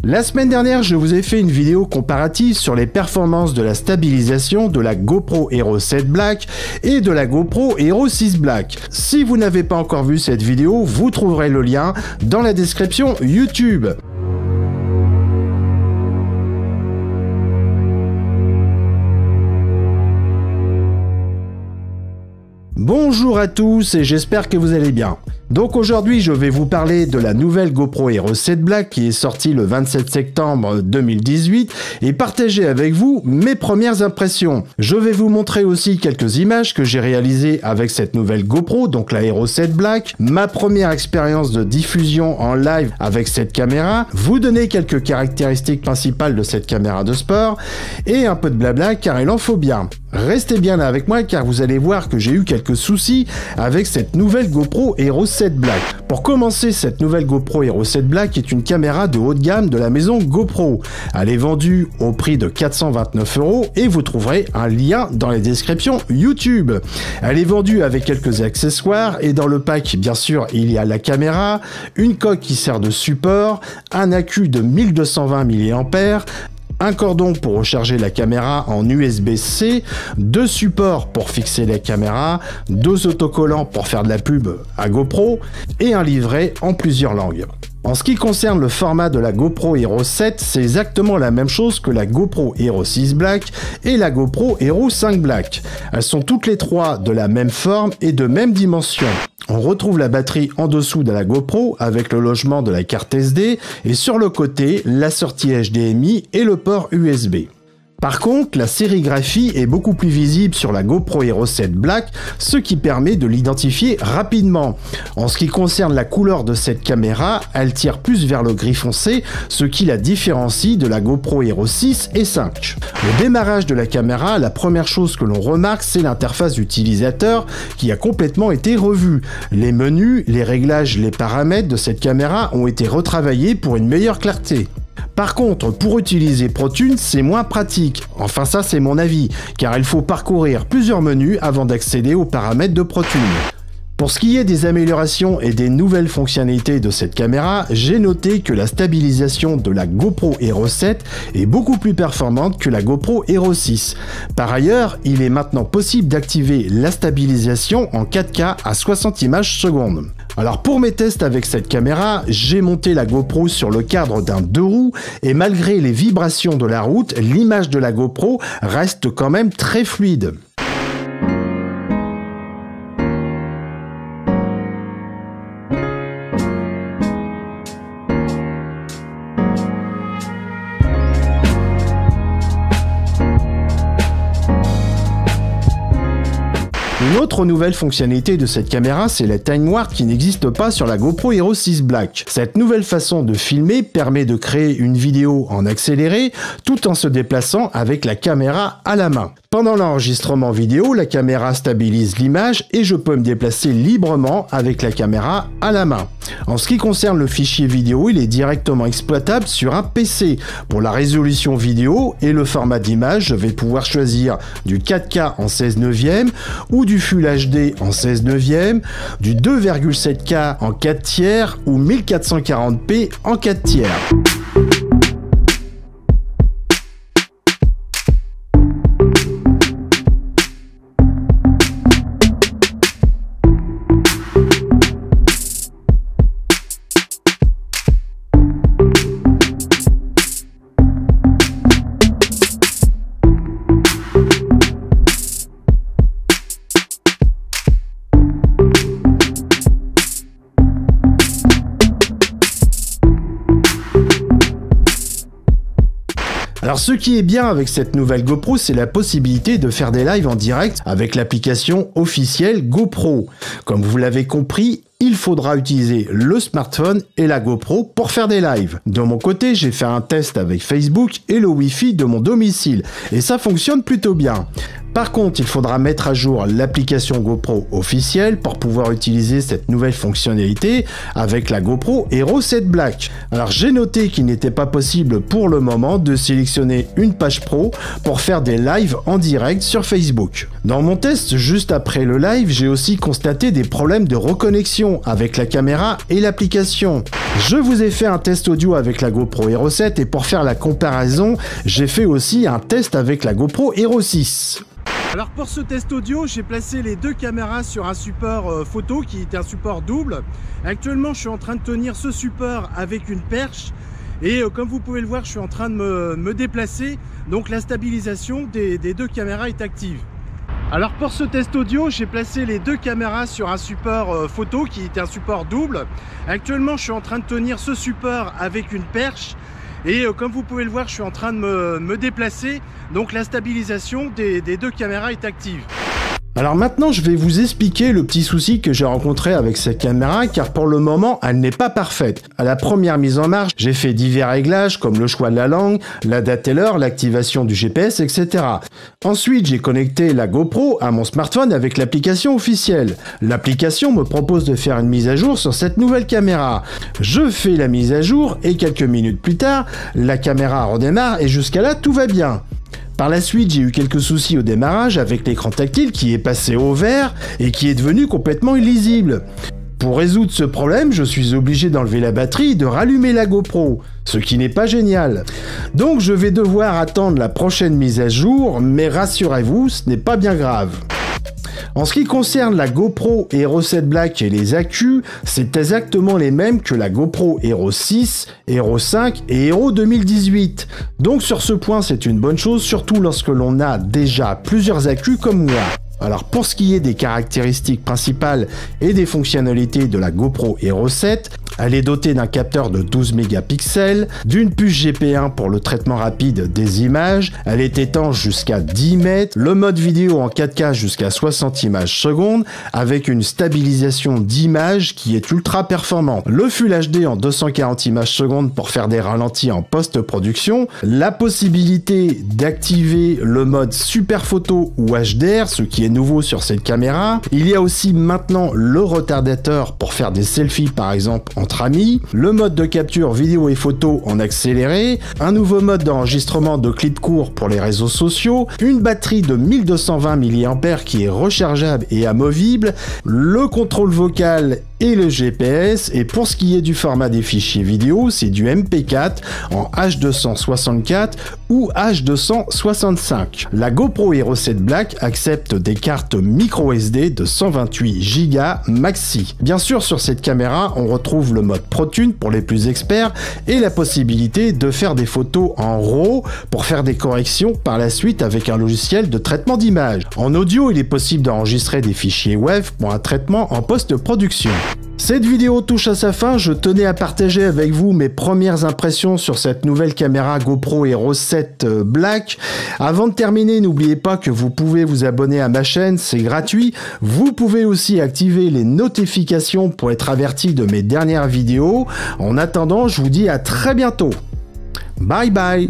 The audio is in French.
La semaine dernière, je vous ai fait une vidéo comparative sur les performances de la stabilisation de la GoPro Hero 7 Black et de la GoPro Hero 6 Black. Si vous n'avez pas encore vu cette vidéo, vous trouverez le lien dans la description YouTube. Bonjour à tous et j'espère que vous allez bien. Donc aujourd'hui je vais vous parler de la nouvelle GoPro Hero 7 Black qui est sortie le 27 septembre 2018 et partager avec vous mes premières impressions. Je vais vous montrer aussi quelques images que j'ai réalisées avec cette nouvelle GoPro, donc la Hero 7 Black, ma première expérience de diffusion en live avec cette caméra, vous donner quelques caractéristiques principales de cette caméra de sport et un peu de blabla car il en faut bien. Restez bien là avec moi car vous allez voir que j'ai eu quelques soucis avec cette nouvelle GoPro Hero 7 Black. Pour commencer, cette nouvelle GoPro Hero 7 Black est une caméra de haut de gamme de la maison GoPro. Elle est vendue au prix de 429 € et vous trouverez un lien dans les descriptions YouTube. Elle est vendue avec quelques accessoires et dans le pack, bien sûr, il y a la caméra, une coque qui sert de support, un accu de 1220 mAh, un cordon pour recharger la caméra en USB-C, deux supports pour fixer la caméra, deux autocollants pour faire de la pub à GoPro et un livret en plusieurs langues. En ce qui concerne le format de la GoPro Hero 7, c'est exactement la même chose que la GoPro Hero 6 Black et la GoPro Hero 5 Black. Elles sont toutes les trois de la même forme et de même dimension. On retrouve la batterie en dessous de la GoPro avec le logement de la carte SD et sur le côté, la sortie HDMI et le port USB. Par contre, la sérigraphie est beaucoup plus visible sur la GoPro Hero 7 Black, ce qui permet de l'identifier rapidement. En ce qui concerne la couleur de cette caméra, elle tire plus vers le gris foncé, ce qui la différencie de la GoPro Hero 6 et 5. Au démarrage de la caméra, la première chose que l'on remarque, c'est l'interface utilisateur qui a complètement été revue. Les menus, les réglages, les paramètres de cette caméra ont été retravaillés pour une meilleure clarté. Par contre, pour utiliser ProTune, c'est moins pratique. Enfin ça c'est mon avis, car il faut parcourir plusieurs menus avant d'accéder aux paramètres de ProTune. Pour ce qui est des améliorations et des nouvelles fonctionnalités de cette caméra, j'ai noté que la stabilisation de la GoPro Hero 7 est beaucoup plus performante que la GoPro Hero 6. Par ailleurs, il est maintenant possible d'activer la stabilisation en 4K à 60 images secondes. Alors pour mes tests avec cette caméra, j'ai monté la GoPro sur le cadre d'un 2 roues et malgré les vibrations de la route, l'image de la GoPro reste quand même très fluide. Une autre nouvelle fonctionnalité de cette caméra, c'est la time warp qui n'existe pas sur la GoPro Hero 6 Black. Cette nouvelle façon de filmer permet de créer une vidéo en accéléré tout en se déplaçant avec la caméra à la main. Pendant l'enregistrement vidéo, la caméra stabilise l'image et je peux me déplacer librement avec la caméra à la main. En ce qui concerne le fichier vidéo, il est directement exploitable sur un PC. Pour la résolution vidéo et le format d'image, je vais pouvoir choisir du 4K en 16/9 ou du Full HD en 16/9, du 2,7K en 4/3 ou 1440p en 4/3. Alors ce qui est bien avec cette nouvelle GoPro, c'est la possibilité de faire des lives en direct avec l'application officielle GoPro. Comme vous l'avez compris, il faudra utiliser le smartphone et la GoPro pour faire des lives. De mon côté, j'ai fait un test avec Facebook et le Wi-Fi de mon domicile et ça fonctionne plutôt bien. Par contre, il faudra mettre à jour l'application GoPro officielle pour pouvoir utiliser cette nouvelle fonctionnalité avec la GoPro Hero 7 Black. Alors j'ai noté qu'il n'était pas possible pour le moment de sélectionner une page pro pour faire des lives en direct sur Facebook. Dans mon test juste après le live, j'ai aussi constaté des problèmes de reconnexion avec la caméra et l'application. Je vous ai fait un test audio avec la GoPro Hero 7 et pour faire la comparaison, j'ai fait aussi un test avec la GoPro Hero 6. Alors pour ce test audio, j'ai placé les deux caméras sur un support photo qui est un support double. Actuellement, je suis en train de tenir ce support avec une perche et comme vous pouvez le voir, je suis en train de me déplacer. Donc la stabilisation des deux caméras est active. Alors pour ce test audio, j'ai placé les deux caméras sur un support photo qui est un support double. Actuellement, je suis en train de tenir ce support avec une perche. Et comme vous pouvez le voir, je suis en train de me déplacer, donc la stabilisation des deux caméras est active. Alors maintenant, je vais vous expliquer le petit souci que j'ai rencontré avec cette caméra, car pour le moment, elle n'est pas parfaite. À la première mise en marche, j'ai fait divers réglages comme le choix de la langue, la date et l'heure, l'activation du GPS, etc. Ensuite, j'ai connecté la GoPro à mon smartphone avec l'application officielle. L'application me propose de faire une mise à jour sur cette nouvelle caméra. Je fais la mise à jour et quelques minutes plus tard, la caméra redémarre et jusqu'à là, tout va bien. Par la suite, j'ai eu quelques soucis au démarrage avec l'écran tactile qui est passé au vert et qui est devenu complètement illisible. Pour résoudre ce problème, je suis obligé d'enlever la batterie et de rallumer la GoPro, ce qui n'est pas génial. Donc je vais devoir attendre la prochaine mise à jour, mais rassurez-vous, ce n'est pas bien grave. En ce qui concerne la GoPro Hero 7 Black et les accus, c'est exactement les mêmes que la GoPro Hero 6, Hero 5 et Hero 2018. Donc sur ce point, c'est une bonne chose, surtout lorsque l'on a déjà plusieurs accus comme moi. Alors pour ce qui est des caractéristiques principales et des fonctionnalités de la GoPro Hero 7, elle est dotée d'un capteur de 12 mégapixels, d'une puce GP1 pour le traitement rapide des images, elle est étanche jusqu'à 10 mètres, le mode vidéo en 4K jusqu'à 60 images secondes, avec une stabilisation d'image qui est ultra performante. Le Full HD en 240 images secondes pour faire des ralentis en post-production, la possibilité d'activer le mode super photo ou HDR, ce qui est nouveau sur cette caméra. Il y a aussi maintenant le retardateur pour faire des selfies par exemple entre amis, le mode de capture vidéo et photo en accéléré, un nouveau mode d'enregistrement de clips courts pour les réseaux sociaux, une batterie de 1220 mAh qui est rechargeable et amovible, le contrôle vocal et le GPS, et pour ce qui est du format des fichiers vidéo, c'est du MP4 en H264 ou H265. La GoPro Hero 7 Black accepte des cartes micro SD de 128 Go maxi. Bien sûr, sur cette caméra, on retrouve le mode ProTune pour les plus experts et la possibilité de faire des photos en RAW pour faire des corrections par la suite avec un logiciel de traitement d'image. En audio, il est possible d'enregistrer des fichiers WAV pour un traitement en post-production. Cette vidéo touche à sa fin, je tenais à partager avec vous mes premières impressions sur cette nouvelle caméra GoPro Hero 7 Black. Avant de terminer, n'oubliez pas que vous pouvez vous abonner à ma chaîne, c'est gratuit. Vous pouvez aussi activer les notifications pour être averti de mes dernières vidéos. En attendant, je vous dis à très bientôt. Bye bye.